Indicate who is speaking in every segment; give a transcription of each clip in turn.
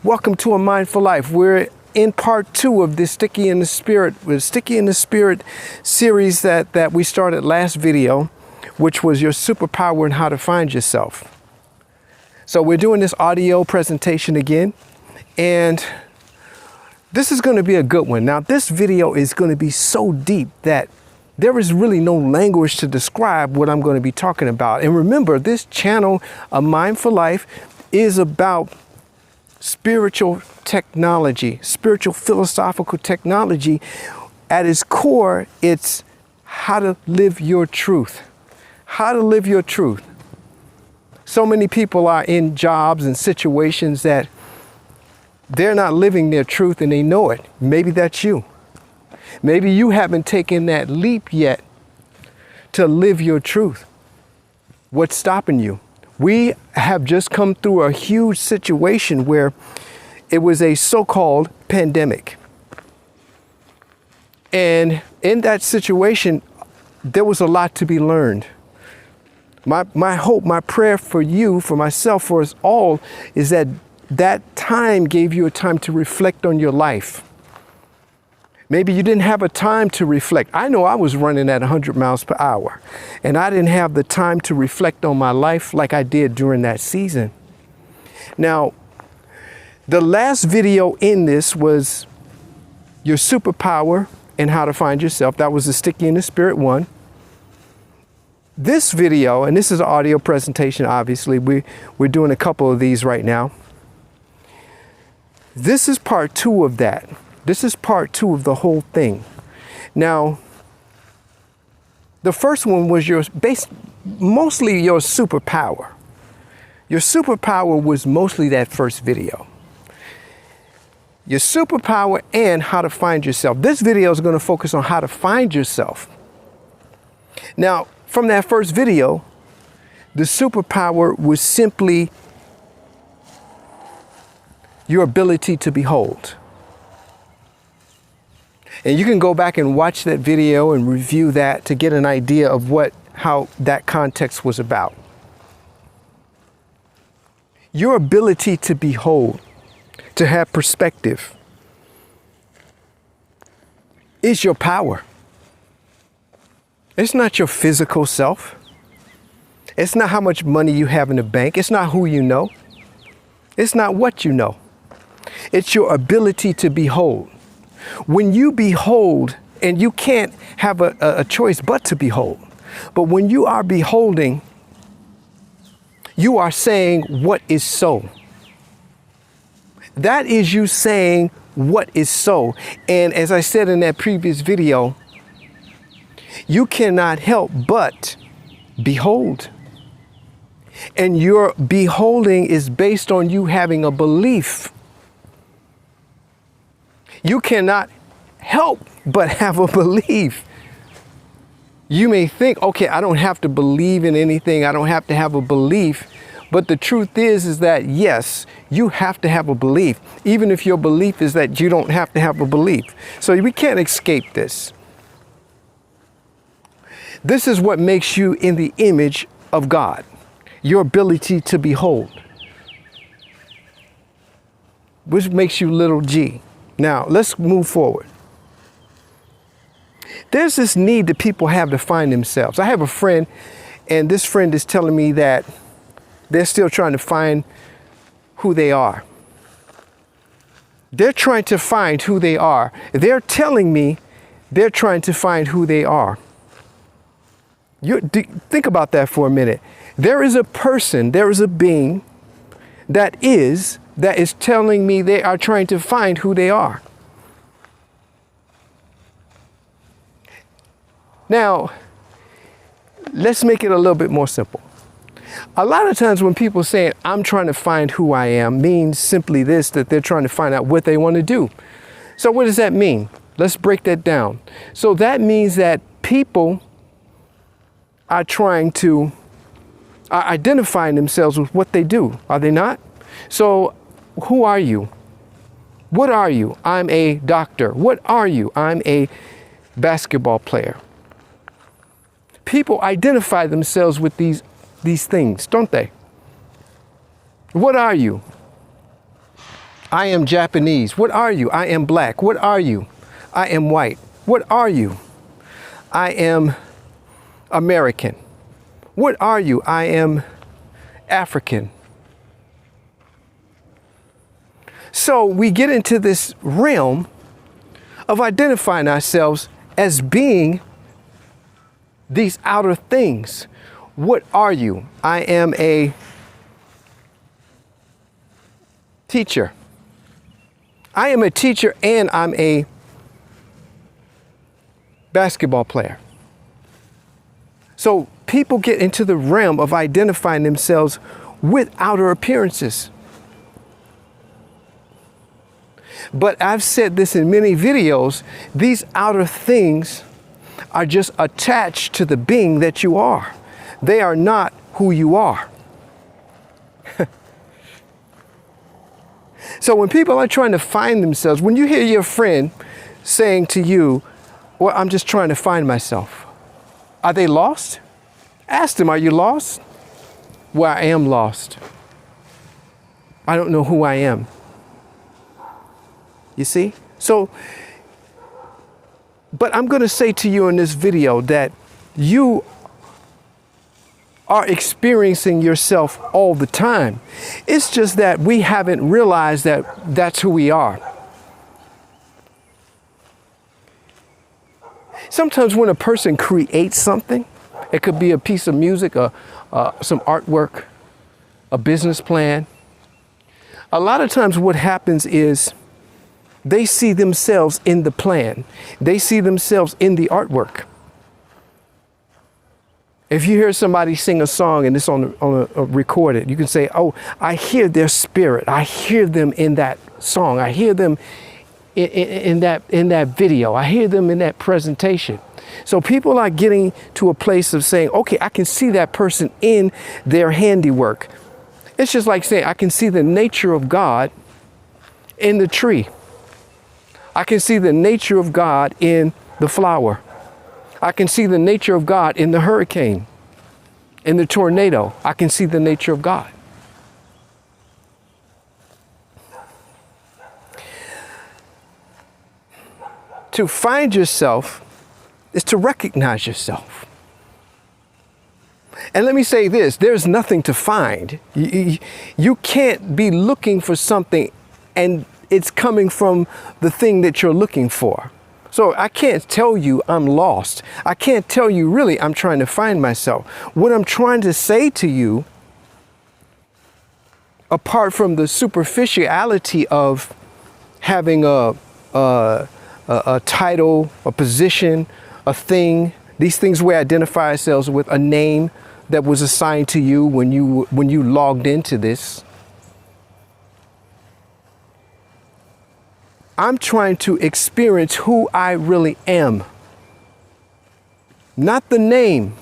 Speaker 1: Welcome to A Mindful Life. We're in part 2 of this Sticky in the Spirit series that we started last video, which was your superpower and how to find yourself. So we're doing this audio presentation again, and this is going to be a good one. Now, this video is going to be so deep that there is really no language to describe what I'm going to be talking about. And remember, this channel, A Mindful Life, is about spiritual technology, spiritual philosophical technology. At its core, it's how to live your truth. How to live your truth. So many people are in jobs and situations that they're not living their truth and they know it. Maybe that's you. Maybe you haven't taken that leap yet to live your truth. What's stopping you? We have just come through a huge situation where it was a so-called pandemic. And in that situation, there was a lot to be learned. My hope, my prayer for you, for myself, for us all, is that that time gave you a time to reflect on your life. Maybe you didn't have a time to reflect. I know I was running at 100 miles per hour, and I didn't have the time to reflect on my life like I did during that season. Now, the last video in this was your superpower and how to find yourself. That was the Sticky in the Spirit one. This video, and this is an audio presentation, obviously. We're doing a couple of these right now. This is part 2 of that. This is part 2 of the whole thing. Now, the first one was mostly your superpower. Your superpower was mostly that first video. Your superpower and how to find yourself. This video is going to focus on how to find yourself. Now, from that first video, the superpower was simply your ability to behold. And you can go back and watch that video and review that to get an idea of how that context was about. Your ability to behold, to have perspective, is your power. It's not your physical self. It's not how much money you have in the bank. It's not who you know. It's not what you know. It's your ability to behold. When you behold, and you can't have a choice but to behold, but when you are beholding, you are saying what is so. That is you saying what is so. And as I said in that previous video, you cannot help but behold. And your beholding is based on you having a belief. You cannot help but have a belief. You may think, okay, I don't have to believe in anything. I don't have to have a belief. But the truth is that, yes, you have to have a belief, even if your belief is that you don't have to have a belief. So we can't escape this. This is what makes you in the image of God, your ability to behold, which makes you little g. Now, let's move forward. There's this need that people have to find themselves. I have a friend, and this friend is telling me that they're still trying to find who they are. They're trying to find who they are. They're telling me they're trying to find who they are. Think about that for a minute. There is a person, there is a being that is telling me they are trying to find who they are. Now, let's make it a little bit more simple. A lot of times when people say, I'm trying to find who I am, means simply this, that they're trying to find out what they want to do. So what does that mean? Let's break that down. So that means that people are identifying themselves with what they do, are they not? So who are you? What are you? I'm a doctor. What are you? I'm a basketball player. People identify themselves with these things, don't they? What are you? I am Japanese. What are you? I am black. What are you? I am white. What are you? I am American. What are you? I am African. So we get into this realm of identifying ourselves as being these outer things. What are you? I am a teacher. I am a teacher and I'm a basketball player. So people get into the realm of identifying themselves with outer appearances. But I've said this in many videos, these outer things are just attached to the being that you are. They are not who you are. So when people are trying to find themselves, when you hear your friend saying to you, well, I'm just trying to find myself, are they lost? Ask them, are you lost? Well, I am lost. I don't know who I am. You see? So, but I'm going to say to you in this video that you are experiencing yourself all the time. It's just that we haven't realized that that's who we are. Sometimes when a person creates something, it could be a piece of music, some artwork, a business plan. A lot of times what happens is they see themselves in the plan. They see themselves in the artwork. If you hear somebody sing a song and it's on a recorded, you can say, oh, I hear their spirit. I hear them in that song. I hear them in that video. I hear them in that presentation. So people are getting to a place of saying, okay, I can see that person in their handiwork. It's just like saying, I can see the nature of God in the tree. I can see the nature of God in the flower. I can see the nature of God in the hurricane, in the tornado. I can see the nature of God. To find yourself is to recognize yourself. And let me say this, there's nothing to find. You can't be looking for something and it's coming from the thing that you're looking for. So I can't tell you I'm lost. I can't tell you really I'm trying to find myself. What I'm trying to say to you, apart from the superficiality of having a title, a position, a thing, these things we identify ourselves with, a name that was assigned to you when you logged into this. I'm trying to experience who I really am. Not the name,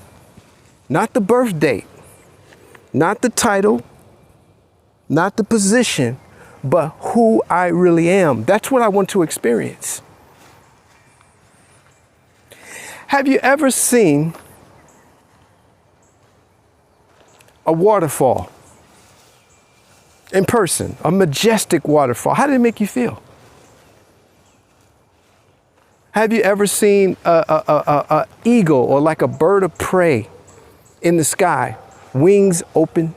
Speaker 1: not the birth date, not the title, not the position, but who I really am. That's what I want to experience. Have you ever seen a waterfall in person, a majestic waterfall? How did it make you feel? Have you ever seen a eagle or like a bird of prey in the sky, wings open,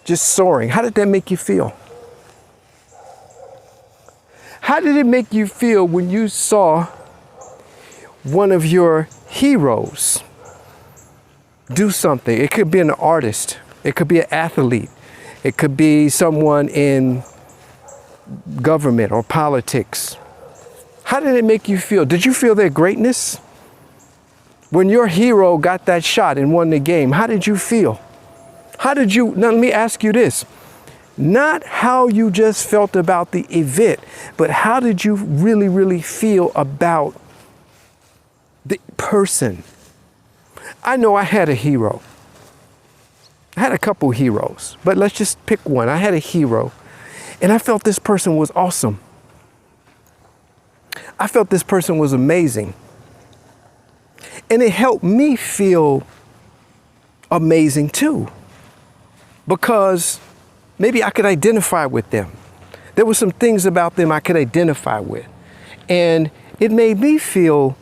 Speaker 1: just soaring? How did that make you feel? How did it make you feel when you saw one of your heroes do something? It could be an artist. It could be an athlete. It could be someone in government or politics. How did it make you feel? Did you feel their greatness? When your hero got that shot and won the game, how did you feel? How did you, now let me ask you this, not how you just felt about the event, but how did you really, really feel about the person? I know I had a hero. I had a couple heroes, but let's just pick one. I had a hero and I felt this person was awesome. I felt this person was amazing. And it helped me feel amazing too, because maybe I could identify with them. There were some things about them I could identify with. And it made me feel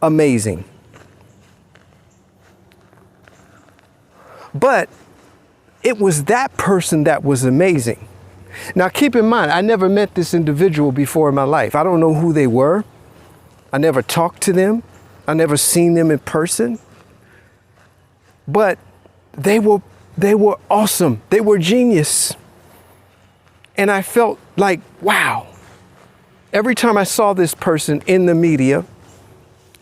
Speaker 1: amazing. But it was that person that was amazing. Now, keep in mind, I never met this individual before in my life. I don't know who they were. I never talked to them. I never seen them in person. But they were awesome. They were genius. And I felt like, wow. Every time I saw this person in the media,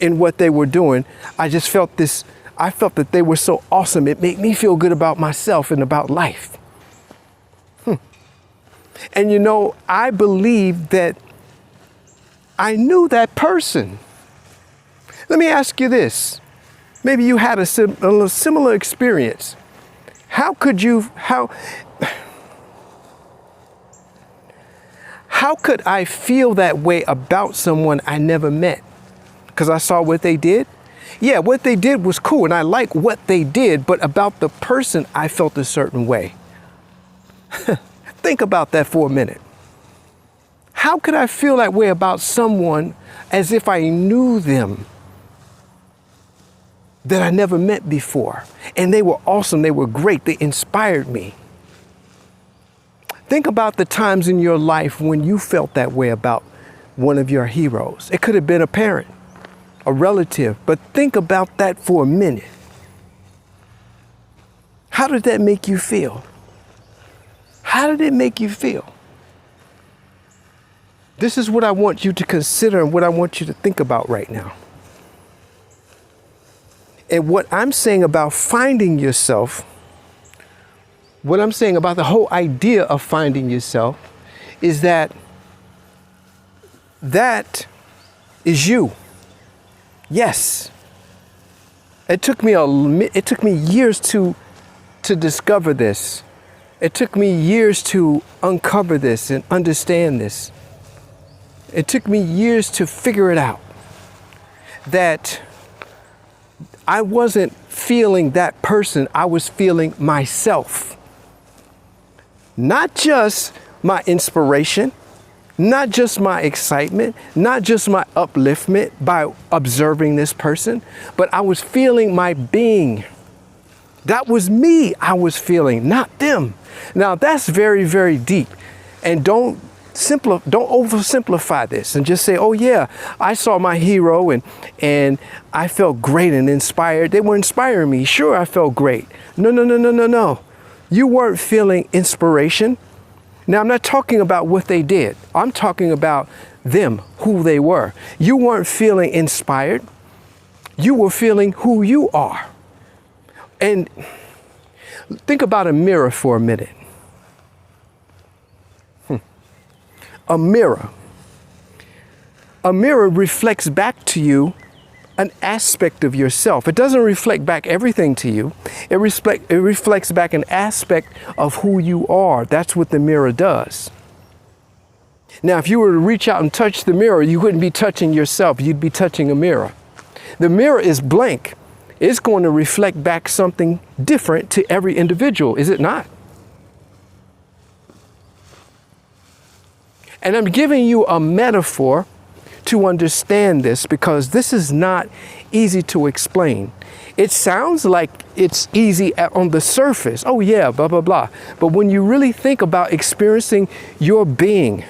Speaker 1: in what they were doing, I just felt this. I felt that they were so awesome. It made me feel good about myself and about life. And you know, I believe that I knew that person. Let me ask you this. Maybe you had a similar experience. How could I feel that way about someone I never met? Because I saw what they did? Yeah, what they did was cool, and I like what they did, but about the person, I felt a certain way. Think about that for a minute. How could I feel that way about someone as if I knew them that I never met before? And they were awesome, they were great, they inspired me. Think about the times in your life when you felt that way about one of your heroes. It could have been a parent, a relative, but think about that for a minute. How did that make you feel? How did it make you feel? This is what I want you to consider and what I want you to think about right now. And what I'm saying about finding yourself, what I'm saying about the whole idea of finding yourself is that is you. Yes. It took me years to discover this. It took me years to uncover this and understand this. It took me years to figure it out. That I wasn't feeling that person, I was feeling myself. Not just my inspiration, not just my excitement, not just my upliftment by observing this person, but I was feeling my being. That was me I was feeling, not them. Now that's very, very deep. And don't oversimplify this and just say, oh yeah, I saw my hero and I felt great and inspired. They were inspiring me. Sure, I felt great. No. You weren't feeling inspiration. Now, I'm not talking about what they did. I'm talking about them, who they were. You weren't feeling inspired. You were feeling who you are. And think about a mirror for a minute. A mirror. A mirror reflects back to you an aspect of yourself. It doesn't reflect back everything to you. It reflects back an aspect of who you are. That's what the mirror does. Now, if you were to reach out and touch the mirror, you wouldn't be touching yourself. You'd be touching a mirror. The mirror is blank. It's going to reflect back something different to every individual, is it not? And I'm giving you a metaphor to understand this because this is not easy to explain. It sounds like it's easy on the surface. Oh yeah, blah, blah, blah. But when you really think about experiencing your being,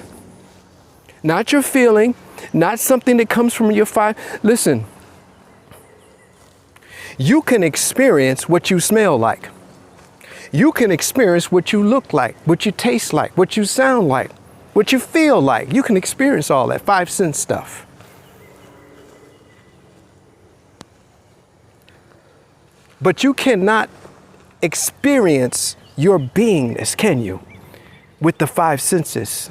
Speaker 1: not your feeling, not something that comes from your listen, you can experience what you smell like. You can experience what you look like, what you taste like, what you sound like, what you feel like. You can experience all that 5 sense stuff. But you cannot experience your beingness, can you? With the 5 senses.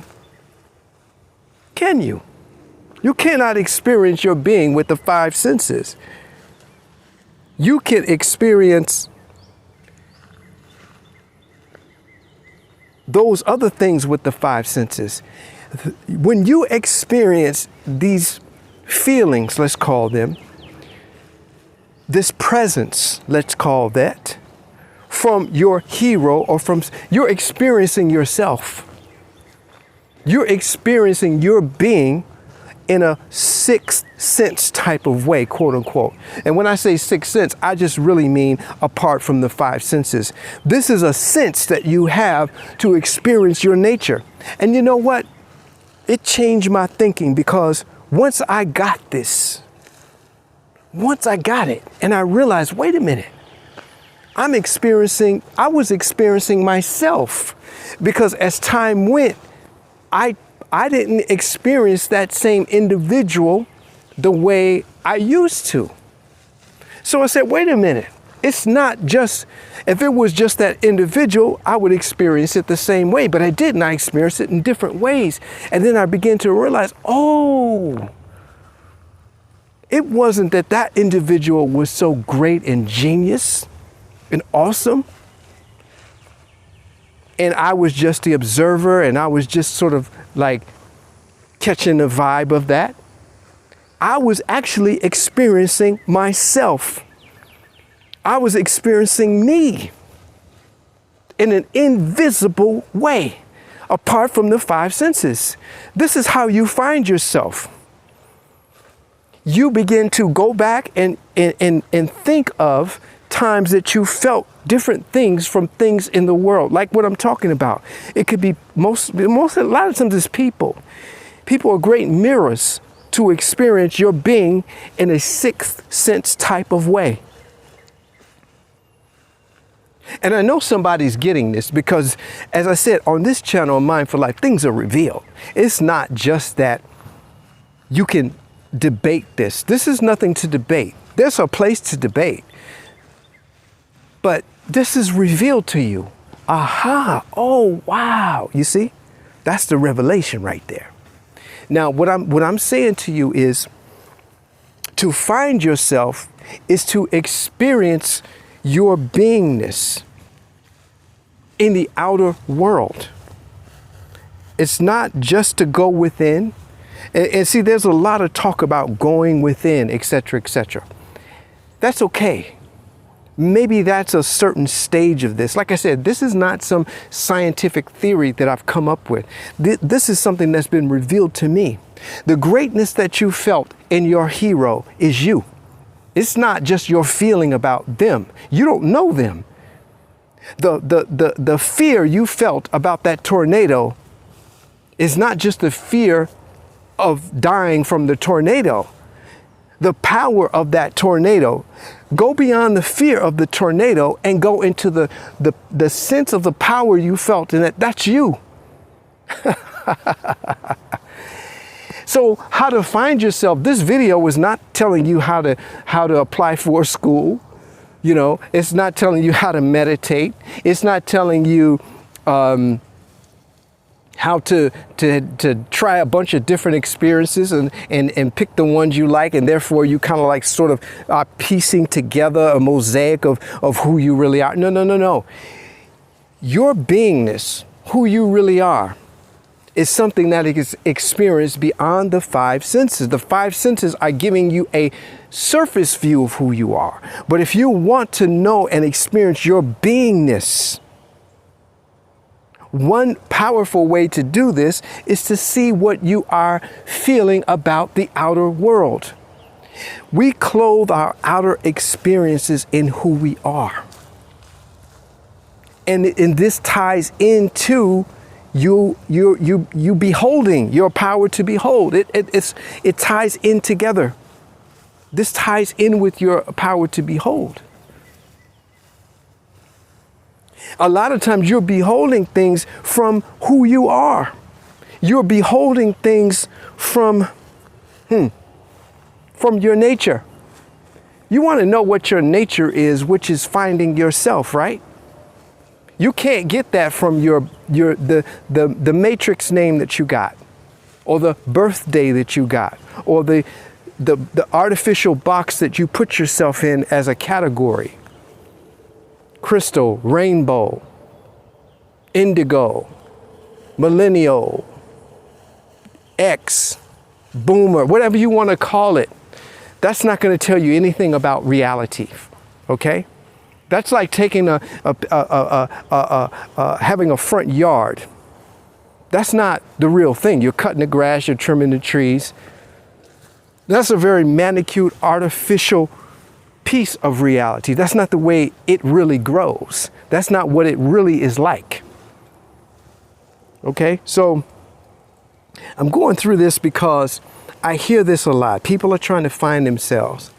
Speaker 1: Can you? You cannot experience your being with the 5 senses. You can experience those other things with the 5 senses. When you experience these feelings, let's call them, this presence, let's call that, from your hero or from, you're experiencing yourself. You're experiencing your being in a sixth sense type of way, quote unquote. And when I say sixth sense, I just really mean apart from the five senses. This is a sense that you have to experience your nature. And you know what? It changed my thinking, because once I got this, once I got it, and I realized, wait a minute, I was experiencing myself, because as time went, I didn't experience that same individual the way I used to. So I said, wait a minute, it's not just, if it was just that individual, I would experience it the same way, but I didn't. I experienced it in different ways. And then I began to realize, oh, it wasn't that that individual was so great and genius and awesome, and I was just the observer, and I was just sort of like catching the vibe of that. I was actually experiencing myself. I was experiencing me in an invisible way, apart from the five senses. This is how you find yourself. You begin to go back and think of times that you felt different things from things in the world, like what I'm talking about. It could be a lot of times it's people. People are great mirrors to experience your being in a sixth sense type of way. And I know somebody's getting this, because, as I said, on this channel, Mindful Life, things are revealed. It's not just that you can debate this. This is nothing to debate. There's a place to debate. But this is revealed to you. Aha, oh, wow. You see, that's the revelation right there. Now, what I'm saying to you is, to find yourself is to experience your beingness in the outer world. It's not just to go within. And see, there's a lot of talk about going within, etc., etc. That's okay. Maybe that's a certain stage of this. Like I said, this is not some scientific theory that I've come up with. This is something that's been revealed to me. The greatness that you felt in your hero is you. It's not just your feeling about them. You don't know them. The fear you felt about that tornado is not just the fear of dying from the tornado. The power of that tornado. Go beyond the fear of the tornado and go into the sense of the power you felt, and that's you. So how to find yourself. This video was not telling you how to apply for school. You know, it's not telling you how to meditate. It's not telling you how to try a bunch of different experiences and pick the ones you like, and therefore you kind of like sort of are piecing together a mosaic of who you really are. No, no, no, no. Your beingness, who you really are, is something that is experienced beyond the five senses. The five senses are giving you a surface view of who you are. But if you want to know and experience your beingness, one powerful way to do this is to see what you are feeling about the outer world. We clothe our outer experiences in who we are. And this ties into you beholding, your power to behold. It ties in together. This ties in with your power to behold. A lot of times you're beholding things from who you are. You're beholding things from your nature. You want to know what your nature is, which is finding yourself, right? You can't get that from the matrix name that you got, or the birthday that you got, or the artificial box that you put yourself in as a category. Crystal, rainbow, indigo, millennial, X, boomer, whatever you want to call it. That's not going to tell you anything about reality, okay? That's like taking having a front yard. That's not the real thing. You're cutting the grass, you're trimming the trees. That's a very manicured, artificial piece of reality. That's not the way it really grows. That's not what it really is like. Okay, so I'm going through this because I hear this a lot. People are trying to find themselves.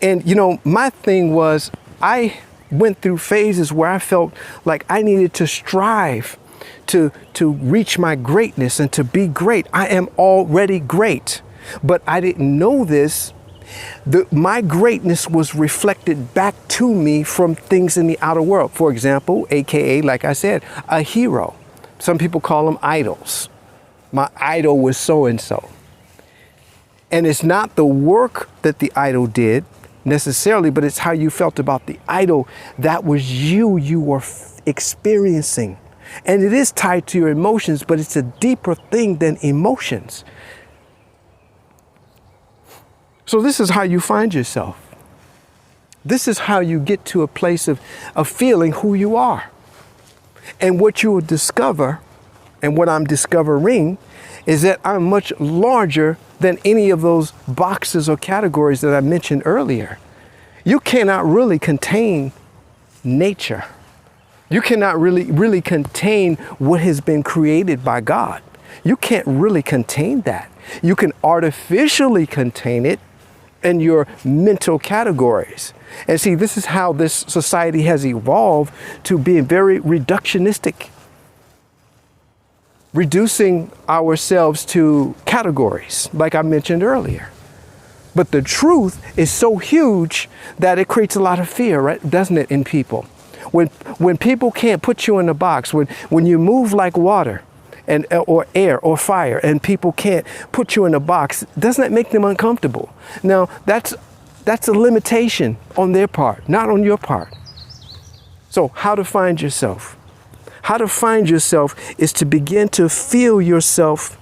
Speaker 1: And, you know, my thing was I went through phases where I felt like I needed to strive to reach my greatness and to be great. I am already great, but I didn't know this. My greatness was reflected back to me from things in the outer world. For example, AKA, like I said, a hero. Some people call them idols. My idol was so-and-so. And it's not the work that the idol did necessarily, but it's how you felt about the idol. That was you were experiencing. And it is tied to your emotions, but it's a deeper thing than emotions. So this is how you find yourself. This is how you get to a place of feeling who you are. And what you will discover, and what I'm discovering, is that I'm much larger than any of those boxes or categories that I mentioned earlier. You cannot really contain nature. You cannot really contain what has been created by God. You can't really contain that. You can artificially contain it in your mental categories. And see, this is how this society has evolved to being very reductionistic, reducing ourselves to categories, like I mentioned earlier. But the truth is so huge that it creates a lot of fear, right? Doesn't it, in people? When people can't put you in a box, when you move like water, and or air or fire, and people can't put you in a box, doesn't that make them uncomfortable? Now, that's a limitation on their part, not on your part. So how to find yourself? How to find yourself is to begin to feel yourself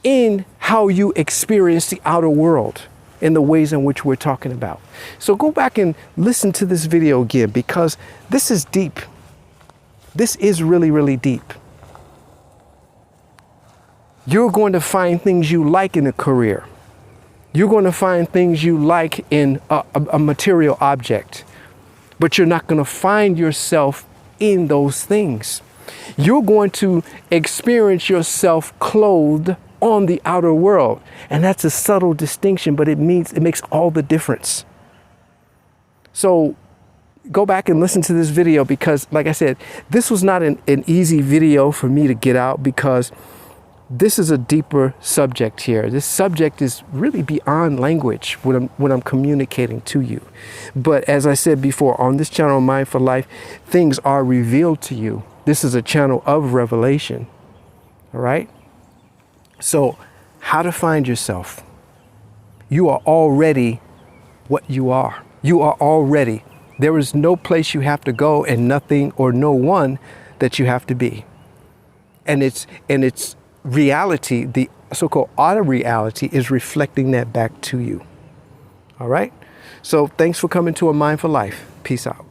Speaker 1: in how you experience the outer world in the ways in which we're talking about. So go back and listen to this video again, because this is deep. This is really, really deep. You're going to find things you like in a career. You're going to find things you like in a material object, but you're not going to find yourself in those things. You're going to experience yourself clothed on the outer world. And that's a subtle distinction, but it makes all the difference. So go back and listen to this video, because like I said, this was not an easy video for me to get out, because this is a deeper subject here. This subject is really beyond language when I'm communicating to you. But as I said before, on this channel, Mind for Life, things are revealed to you. This is a channel of revelation. All right? So how to find yourself? You are already what you are. You are already. There is no place you have to go, and nothing or no one that you have to be. And it's reality, the so-called outer reality, is reflecting that back to you. All right? So thanks for coming to A Mind for Life. Peace out.